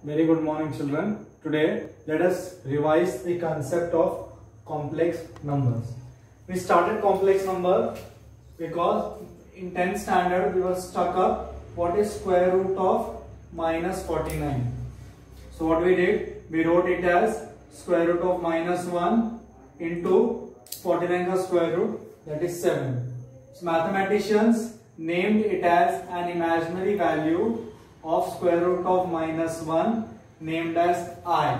Very good morning, children. Today, let us revise the concept of complex numbers. We started complex number because in 10th standard we were stuck up what is square root of minus 49. So what we did, we wrote it as square root of minus 1 into 49 the square root, that is 7. So mathematicians named it as an imaginary value of square root of minus 1 named as I.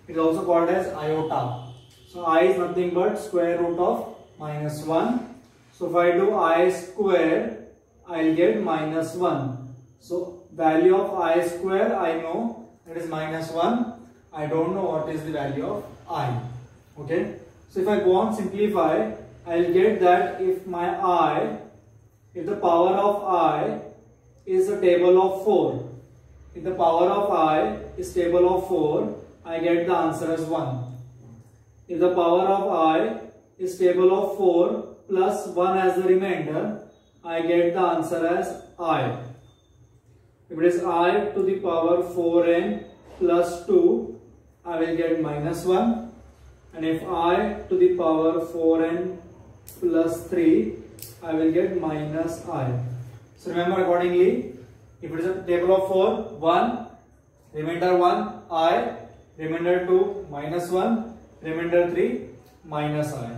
It is also called as iota. So I is nothing but square root of minus 1. So if I do I square, I will get minus 1. So value of I square I know, that is minus 1. I don't know what is the value of I. Okay. So if I go on simplify, I will get that if the power of I is a table of 4. If the power of I is table of 4, I get the answer as 1. If the power of I is table of 4 plus 1 as the remainder, I get the answer as I. If it is I to the power 4n plus 2, I will get minus 1. And if I to the power 4n plus 3, I will get minus I. So remember accordingly, if it is a table of 4, 1, remainder 1, I, remainder 2, minus 1, remainder 3, minus I.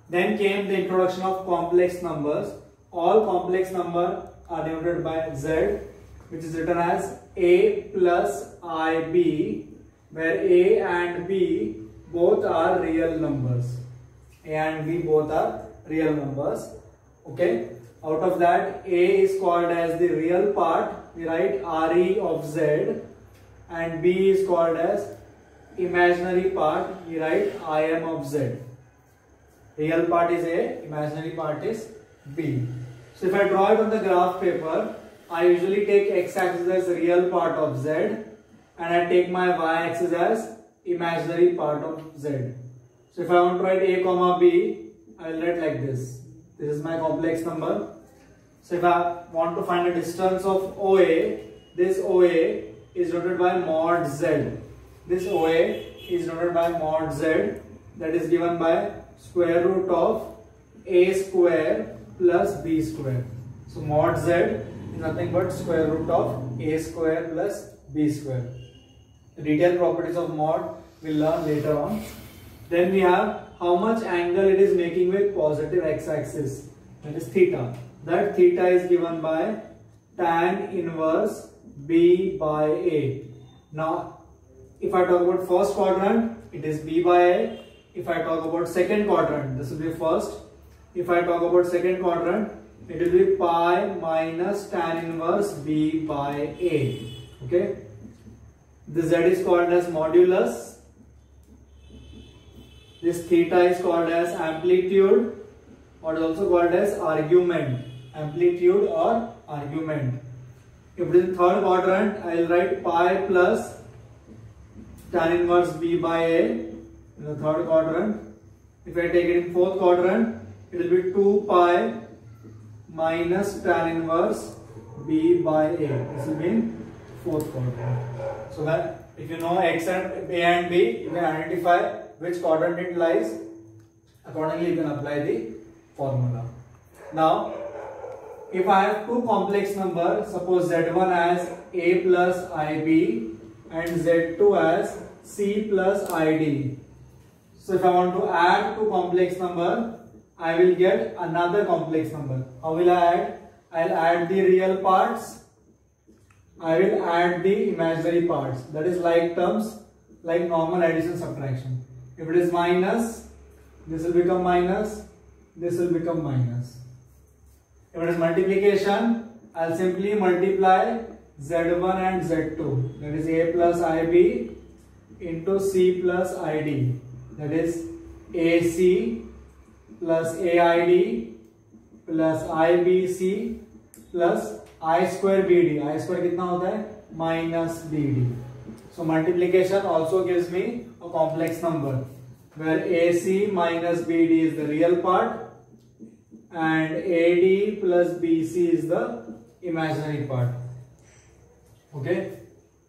Then came the introduction of complex numbers. All complex numbers are denoted by Z, which is written as A plus IB, where A and B both are real numbers. A and B both are real numbers. Okay. Out of that, A is called as the real part, we write RE of Z, and B is called as imaginary part, we write IM of Z. Real part is A, imaginary part is B. So if I draw it on the graph paper, I usually take x-axis as real part of Z, and I take my y-axis as imaginary part of Z. So if I want to write A comma B, I will write like this. This is my complex number. So if I want to find the distance of OA, this OA is denoted by mod Z. This OA is denoted by mod Z, that is given by square root of A square plus B square. So mod Z is nothing but square root of A square plus B square. The detailed properties of mod we'll learn later on. Then we have how much angle it is making with positive x-axis, that is theta. That theta is given by tan inverse B by A. Now, if I talk about first quadrant, it is B by A. If I talk about second quadrant, this will be first. If I talk about second quadrant, it will be pi minus tan inverse B by A. Okay. This Z is called as modulus. This theta is called as amplitude, or is also called as argument. Amplitude or argument. If it is in third quadrant, I will write pi plus tan inverse B by A in the third quadrant. If I take it in fourth quadrant, it will be 2 pi minus tan inverse B by A. This will be in fourth quadrant. So that if you know X and A and B, you can identify which quadrant it lies. Accordingly, you can apply the formula. Now, if I have two complex numbers, suppose Z1 as A plus IB and Z2 as C plus ID. So if I want to add two complex numbers, I will get another complex number. How will I add? I will add the real parts. I will add the imaginary parts. That is like terms, like normal addition subtraction. If it is minus, this will become minus, this will become minus. If it is multiplication, I will simply multiply Z1 and Z2, that is A plus IB into C plus ID, that is AC plus AID plus IBC plus I square BD. I square कितना होता है? Minus BD. So multiplication also gives me a complex number where AC minus BD is the real part and AD plus BC is the imaginary part. Okay,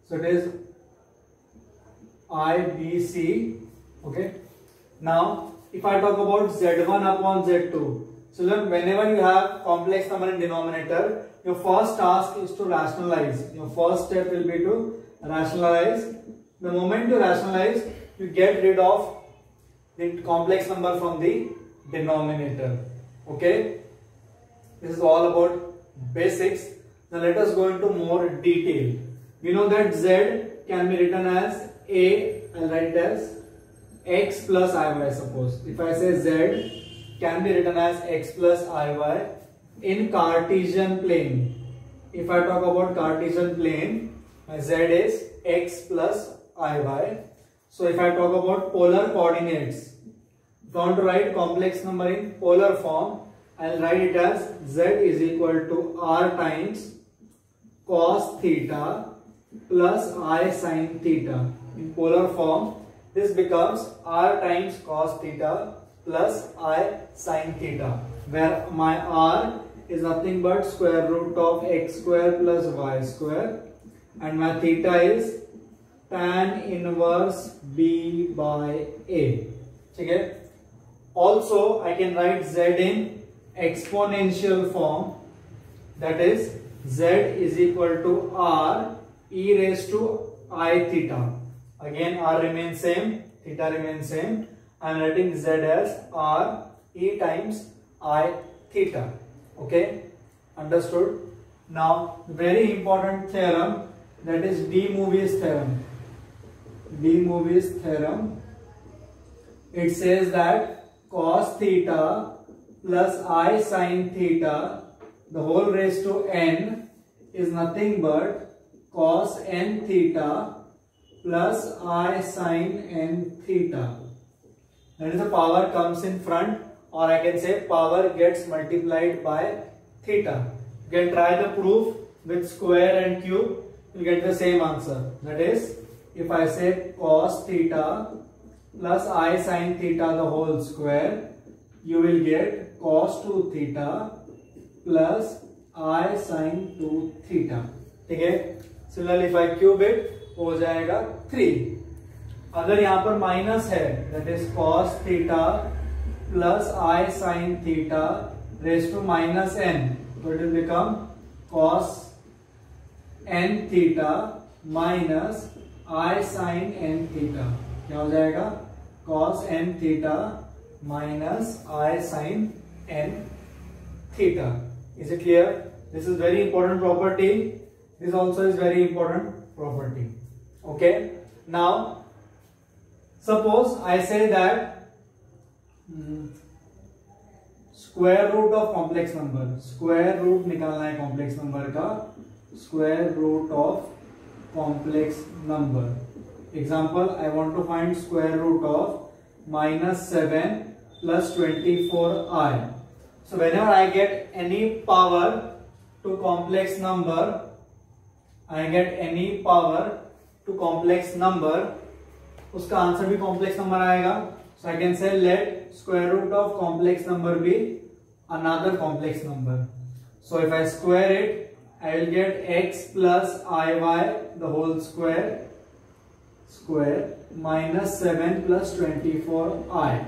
so it is I, B, C. Okay. Now, if I talk about Z1 upon Z2, so then whenever you have complex number in denominator, your first task is to rationalize. Your first step will be to rationalize. The moment you rationalize, you get rid of the complex number from the denominator. Okay. This is all about basics. Now let us go into more detail. We know that Z can be written as A, I'll write it as x plus iy. Suppose if I say Z can be written as x plus iy in Cartesian plane. If I talk about Cartesian plane, my Z is x plus iy. So if I talk about polar coordinates, if I want to write complex number in polar form, I'll write it as Z is equal to r times cos theta plus I sin theta. In polar form, this becomes r times cos theta plus I sin theta, where my r is nothing but square root of x square plus y square, and my theta is tan inverse b by a. Okay. Also, I can write Z in exponential form, that is Z is equal to r e raised to I theta. Again, r remains same, theta remains same. I am writing Z as r e times I theta. Okay, understood? Now, very important theorem, that is De Moivre's theorem. De Moivre's theorem. It says that cos theta plus I sin theta, the whole raised to n, is nothing but cos n theta plus I sin n theta. That is, the power comes in front, or I can say power gets multiplied by theta. You can try the proof with square and cube, you will get the same answer. That is, if I say cos theta plus I sin theta the whole square, you will get cos 2 theta plus I sin 2 theta. ठीक है. Similarly, if I cube it, हो जाएगा 3. अगर यहाँ पर minus है, that is cos theta plus I sin theta raised to minus n, so it will become cos n theta minus I sin n theta. क्या हो जाएगा? Cos n theta minus I sin n theta. Is it clear? This is very important property. This also is very important property. Okay. Now, suppose I say that square root of complex number. Square root निकालना है complex number का. Square root of complex number. Example, I want to find square root of minus 7 plus 24i. So whenever I get any power to complex number, उसका answer भी complex number आएगा. So I can say let square root of complex number be another complex number. So if I square it, I will get x plus iy the whole square minus 7 plus 24i.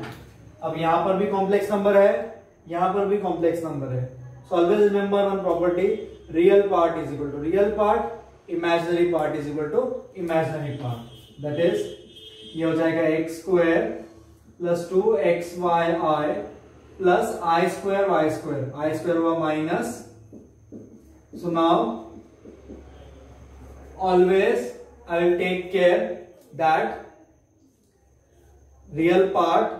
अब यहाँ पर भी complex number है, यहाँ पर भी complex number है. So always remember one property, real part is equal to real part, imaginary part is equal to imaginary part. That is, ये हो जाएगा x square plus 2xyi plus I square y square. I square हुआ minus. So now always I will take care that real part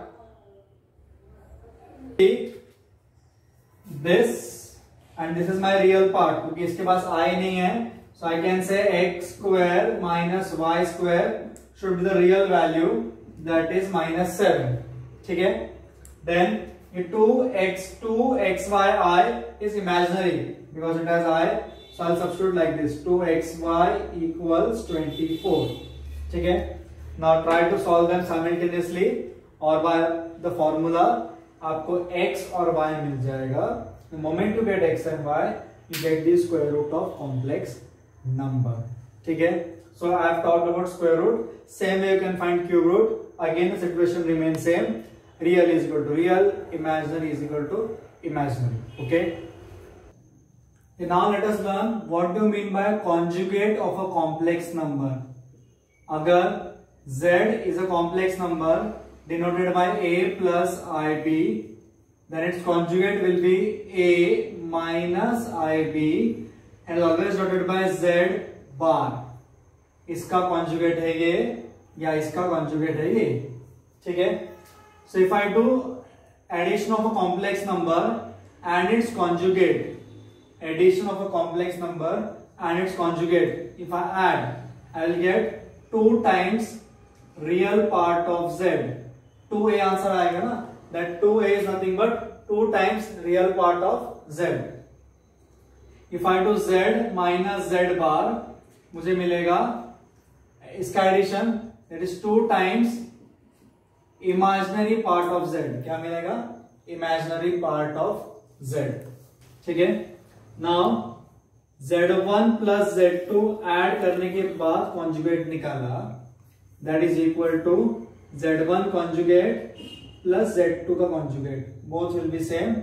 this and this is my real part, क्योंकि इसके पास I नहीं है. So I can say x square minus y square should be the real value, that is minus 7. ठीक है. Then 2xyi is imaginary because it has I. So I'll substitute like this, 2xy equals 24. ठीक है. Now try to solve them simultaneously or by the formula आपको x और y मिल जाएगा. The moment you get x and y, you get the square root of complex number. ठीक है. So I have talked about square root. Same way you can find cube root. Again the situation remains same. Real is equal to real, imaginary is equal to imaginary. Okay. Now let us learn what do you mean by conjugate of a complex number. अगर z is a complex number denoted by a plus ib, then its conjugate will be a minus ib and always denoted by z bar. इसका conjugate है ये या इसका conjugate है ये. ठीक है. So if I do addition of a complex number and its conjugate, addition of a complex number and its conjugate, if I add, I will get 2 times real part of z. 2a answer आएगा ना. That 2a is nothing but 2 times real part of z. If I do z minus z bar, मुझे मिलेगा इसका addition, that is 2 times imaginary part of z. क्या मिलेगा? Imaginary part of z. ठीक है. Now z1 plus z2 add करने के बाद कॉन्जुगेट निकाला, that is equal to z1 conjugate plus z2 का conjugate. Both will be same.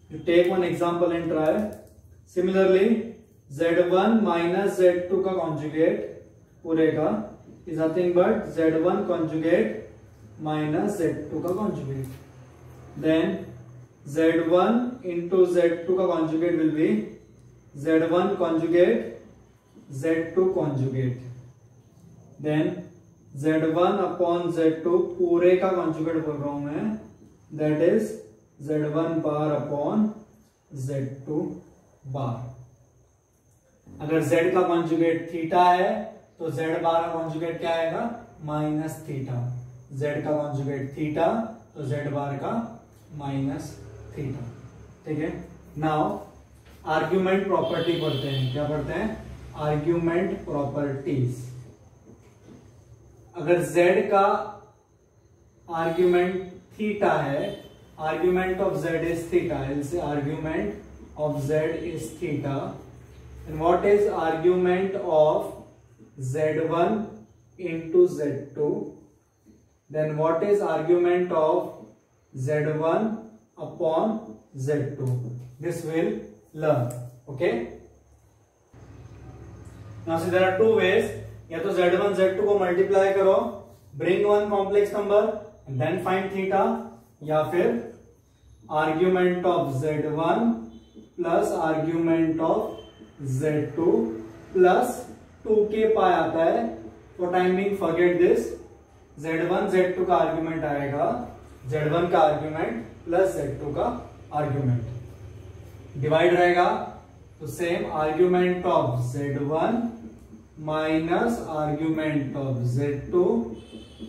You take one example and try. Similarly z1 minus z2 का conjugate पूरे का is nothing but z1 conjugate minus z2 का conjugate. Then z1 into z2 का conjugate will be z1 conjugate z2 conjugate. Then z1 upon z2 पूरे का conjugate बोल रहा हूं मैं, that is z1 bar upon z2 bar. अगर z का conjugate थीटा है तो z बार का conjugate क्या आएगा? Minus theta. z का conjugate थीटा तो z बार का माइनस थीटा. ठीक है. नाउ आर्ग्यूमेंट प्रॉपर्टी पढ़ते हैं. क्या पढ़ते हैं? Argument properties. अगर z का आर्ग्यूमेंट थीटा है, argument of z is theta, इसे argument of z is theta, and what is argument of z1 into z2, then what is argument of z1 upon z2? This will learn. Okay. Now see there are two ways. या तो z1 z2 को multiply करो, bring one complex number and then find theta, या फिर argument of z1 plus argument of z2 plus 2k पाई आता है. For time being forget this. z1 z2 का argument आएगा, z1 का आर्ग्यूमेंट प्लस z2 का आर्ग्यूमेंट. डिवाइड रहेगा तो same argument of z1 minus argument of z2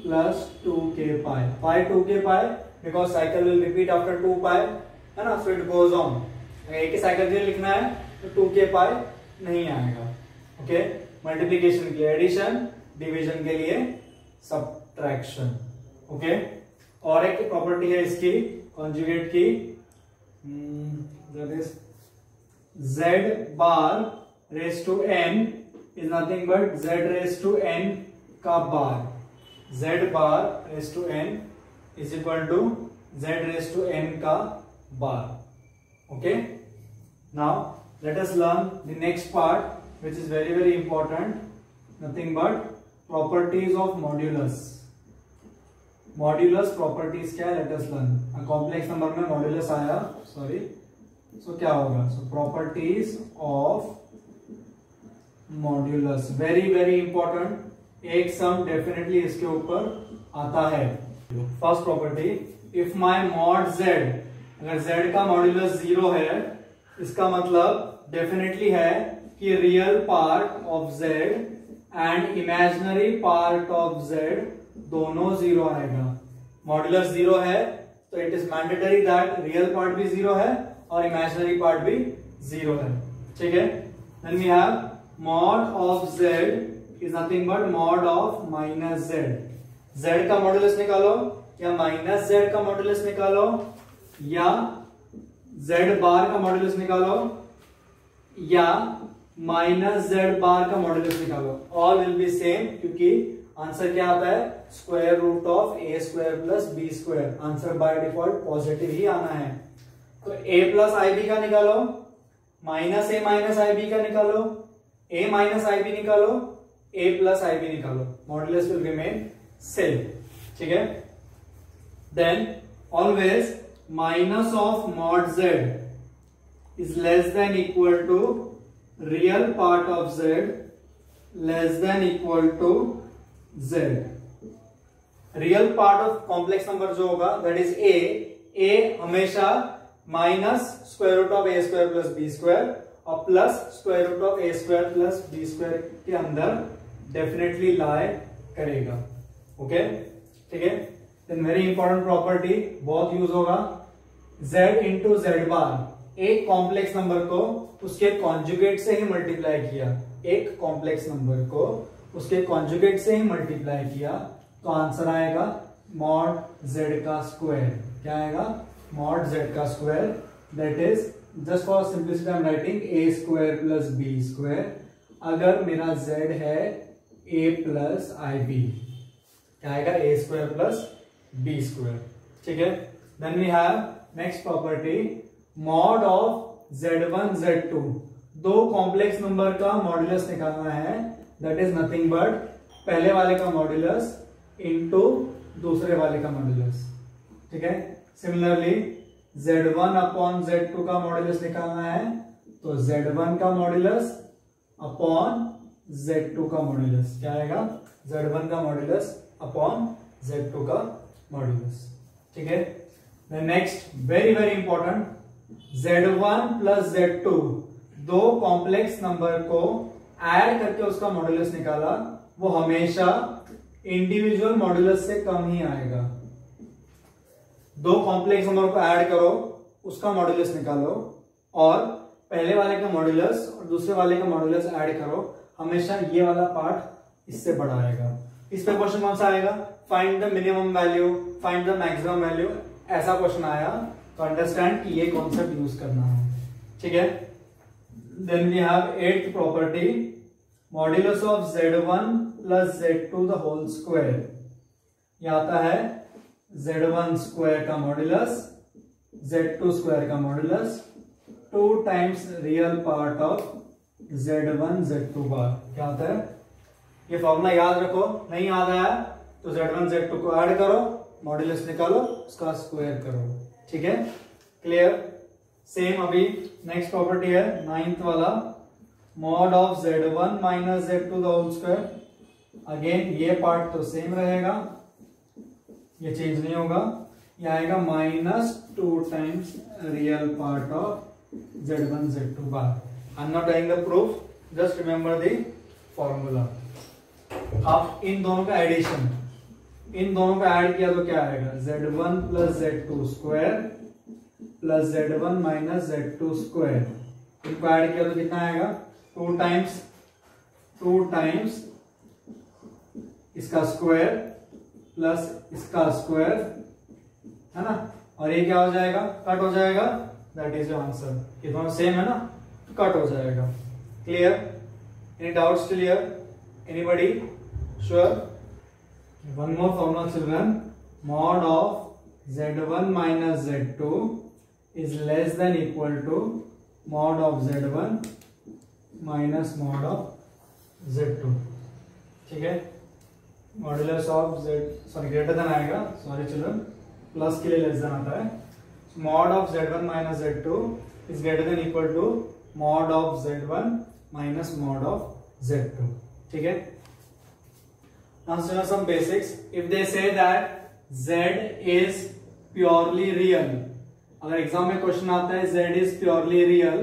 plus 2k pi. Pi 2k pi because cycle will repeat after 2 पाई, है ना. So it goes on. एक ही cycle के लिए लिखना है तो 2k पाई नहीं आएगा. ओके. मल्टीप्लीकेशन के लिए एडिशन, डिवीजन के लिए सब्ट्रैक्शन. ओके. और एक प्रॉपर्टी है इसकी कॉन्जुगेट की, that is z bar raised to n is nothing but z raised to n का बार. z bar raised to n is equal to z raised to n का बार. Okay. Now let us learn the next part which is very very important. Nothing but properties of modulus. Modulus properties क्या है? Let us learn. Complex number में modulus आया, sorry. So क्या होगा? So properties of modulus, very very important. एक sum definitely इसके ऊपर आता है. First property, if my mod z, अगर जेड का मॉड्यूलस 0 है, इसका मतलब डेफिनेटली है कि real part of z and imaginary part of z दोनों 0 आएगा. मॉड्यूलस 0 है तो it is mandatory that real part भी 0 है और इमेजिनरी पार्ट भी 0 है. ठीक है. Then we have mod of z is nothing but mod of minus z. z का मॉड्यूलस निकालो या माइनस z का मॉड्यूलस निकालो या z बार का मॉड्यूलस निकालो या माइनस जेड बार का मॉड्यूलस निकालो। ऑल विल बी सेम, क्योंकि आंसर क्या आता है, square root of a square plus B square. Answer by default positive ही आना है। तो a प्लस आई बी का निकालो, minus a minus i b का निकालो, a माइनस आई बी निकालो, a प्लस आई बी निकालो, मॉड्यूलस विल रिमेन सेम। ठीक है, then always minus of mod z is less than equal to real part of z less than equal to z। Real part of complex number जो होगा that is a हमेशा minus square root of a square plus B square और plus square root of a square plus B square के अंदर definitely lie करेगा। Okay, ठीक है। Then very important property बहुत यूज होगा, z इंटू जेड बार। एक कॉम्प्लेक्स नंबर को उसके कॉन्जुगेट से ही मल्टीप्लाई किया, एक कॉम्प्लेक्स नंबर को उसके कॉन्जुगेट से ही मल्टीप्लाई किया, तो आंसर आएगा मॉड z का स्क्वायर। क्या आएगा, मॉड z का square. That is just for simplicity I am writing a square plus B square. अगर मेरा z है a प्लस आई बी, क्या आएगा, a square plus B square. ठीक है, then we have next property, mod of z1 z2। दो complex number का modulus निकालना है, दैट इज नथिंग बट पहले वाले का मॉड्यूलस इनटू दूसरे वाले का मॉड्यूलस। ठीक है, सिमिलरली z1 अपॉन z2 का मॉड्यूलस निकालना है, तो z1 का मॉड्यूलस अपॉन z2 का मॉड्यूलस। क्या आएगा, z1 का मॉड्यूलस अपॉन z2 का मॉड्यूलस। ठीक है, next very very important, z1 plus z2 दो कॉम्प्लेक्स नंबर को ऐड करके उसका मॉड्यूलस निकाला, वो हमेशा इंडिविजुअल मॉड्यूलस से कम ही आएगा। दो कॉम्प्लेक्स नंबर को ऐड करो, उसका मॉड्यूलस निकालो, और पहले वाले का मॉड्यूलस और दूसरे वाले का मॉड्यूलस ऐड करो, हमेशा ये वाला पार्ट इससे बड़ा आएगा। इस पे क्वेश्चन कौन सा आएगा, find the minimum value, find the maximum value, ऐसा क्वेश्चन आया तो अंडरस्टैंड कि ये कॉन्सेप्ट यूज करना है। ठीक है, then we have eighth property, modulus of z1 plus z2 the whole square. ये आता है z1 स्क्वायर का मॉड्यूलस z2 स्क्वायर का modulus 2 times real part of z1 z2 बार। क्या होता है, ये फॉर्मूला याद रखो, नहीं याद आया तो z1 z2 को ऐड करो, मॉड्यूलस निकालो, उसका स्क्वायर करो। ठीक है, क्लियर। सेम अभी नेक्स्ट प्रॉपर्टी है नाइन्थ वाला, mod of z1 minus z2 the whole square. Again ये पार्ट तो सेम रहेगा, ये चेंज नहीं होगा, ये आएगा -2 times real part of z1 z2 बार। I am not doing the proof, just remember the formula. अब इन दोनों का एडिशन, इन दोनों का ऐड किया तो क्या आएगा, z1 plus z2 square plus z1 minus z2 square. इनको ऐड किया तो कितना आएगा, 2 टाइम्स इसका स्क्वायर प्लस इसका स्क्वायर, है ना, और ये क्या हो जाएगा, कट हो जाएगा। That is your answer. ये दोनों सेम है ना, तो कट हो जाएगा। Clear, any doubts clear, anybody sure? One more formula children, mod of z1 minus z2 is less than equal to mod of z1 minus mod of z2। ठीक है, modulus of z sorry greater than आएगा, sorry children, plus के लिए less than आता है। Mod of z1 minus z2 is greater than equal to mod of z1 minus mod of z2। ठीक है, now some basics. If they say that z is purely real, अगर exam में question आता है z is purely real,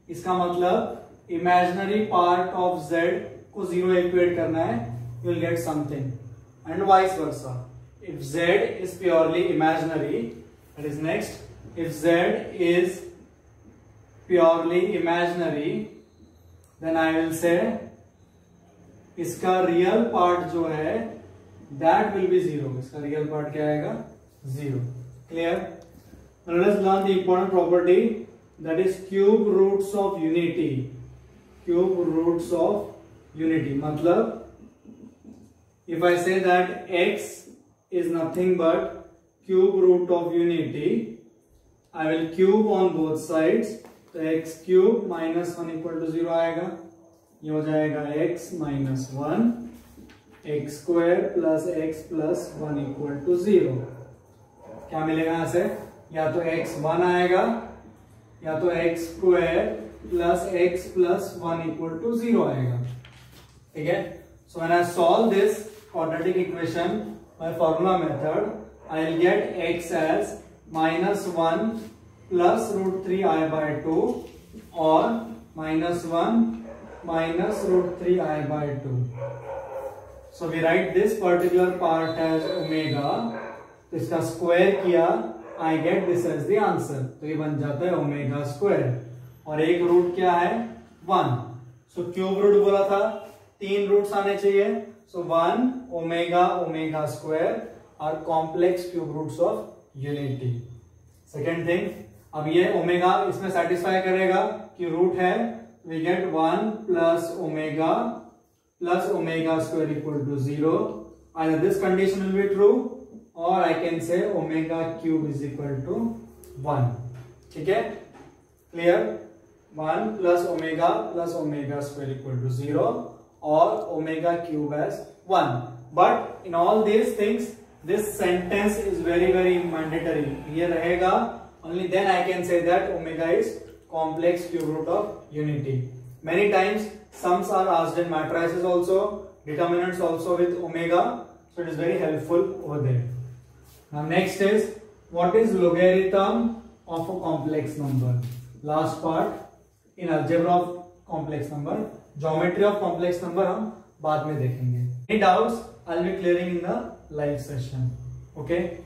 इसका मतलब imaginary part of z को 0 equate करना है, you will get something, and vice versa. If z is purely imaginary, that is next, if z is purely imaginary, then I will say इसका real part जो है that will be 0। इसका real part क्या आएगा, 0। Clear, let's learn the important property, that is cube roots of unity. Cube roots of unity. मतलब if I say that x is nothing but cube root of unity, I will cube on both sides. तो x cube minus 1 equal to 0 आएगा. ये हो जाएगा x minus 1, x square plus x plus 1 equal to 0. क्या मिलेगा यहां से? या तो x 1 आएगा या तो x square plus x plus 1 equal to 0 आएगा. ठीक है. So when I solve this quadratic equation by formula method, I will get x as minus 1 plus root 3i by 2 or minus 1 minus root 3i by 2. So we write this particular part as omega. तो इसका square किया, I get this as the answer. तो ये बन जाता है omega square. और एक रूट क्या है? 1. सो क्यूब रूट बोला था, 3 रूट्स आने चाहिए. सो 1 ओमेगा ओमेगा स्क्वायर और complex cube roots of unity. Second thing, अब ये ओमेगा इसमें सेटिस्फाई करेगा कि रूट है. We get 1 plus omega square equal to 0. Either this condition will be true or I can say omega cube is equal to 1. ठीक है, clear. 1 plus omega square equal to 0 or omega cube as 1. But in all these things, this sentence is very mandatory. ये रहेगा, only then I can say that omega is complex cube root of unity. Many times sums are asked in matrices also, determinants also with omega, so it is very helpful over there. Now next is, what is logarithm of a complex number? Last part in algebra of complex number. Geometry of complex number हम बाद में देखेंगे. Any doubts I'll be clearing in the live session. Okay.